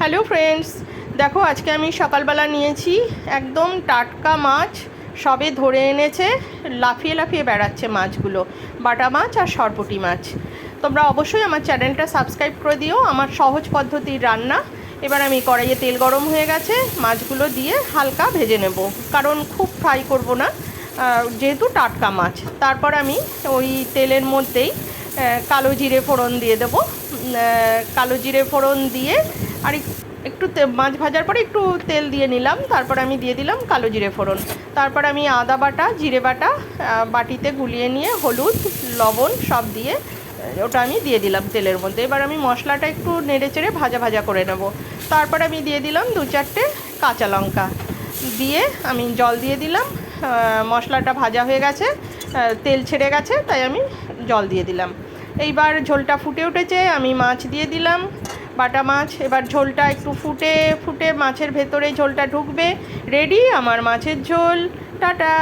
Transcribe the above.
Hello friends, দেখো আজকে আমি সকালবেলা নিয়েছি একদম টাটকা মাছ, সবে ধরে এনেছে, লাফিয়ে লাফিয়ে বেড়াচ্ছে মাছগুলো, বাটা মাছ আর সরপুঁটি মাছ। তোমরা অবশ্যই আমার চ্যানেলটা সাবস্ক্রাইব করে দিও, আমার সহজ পদ্ধতির রান্না। এবার আমি কড়াইয়ে তেল গরম হয়ে গেছে, মাছগুলো দিয়ে হালকা ভেজে নেব, কারণ খুব ফ্রাই করব না, যেহেতু টাটকা মাছ। তারপর আমি ওই তেলের মধ্যেই কালো জিরে ফোড়ন দিয়ে দেবো। কালো জিরে ফোড়ন দিয়ে আর একটু মাছ ভাজার পরে একটু তেল দিয়ে নিলাম, তারপর আমি দিয়ে দিলাম কালো জিরে ফোড়ন। তারপর আমি আদা বাটা, জিরে বাটা বাটিতে গুলিয়ে নিয়ে হলুদ লবণ সব দিয়ে ওটা আমি দিয়ে দিলাম তেলের মধ্যে। এবার আমি মশলাটা একটু নেড়ে চেড়ে ভাজা ভাজা করে নেব। তারপর আমি দিয়ে দিলাম 2-4টে কাঁচা লঙ্কা, দিয়ে আমি জল দিয়ে দিলাম। মশলাটা ভাজা হয়ে গেছে, তেল ছেড়ে গেছে, তাই আমি জল দিয়ে দিলাম। এইবার ঝোলটা ফুটে উঠেছে, আমি মাছ দিয়ে দিলাম, বাটা মাছ। এবার ঝোলটা একটু ফুটে ফুটে মাছের ভেতরে ঝোলটা ঢুকবে। রেডি আমার মাছের ঝোল। টাটা।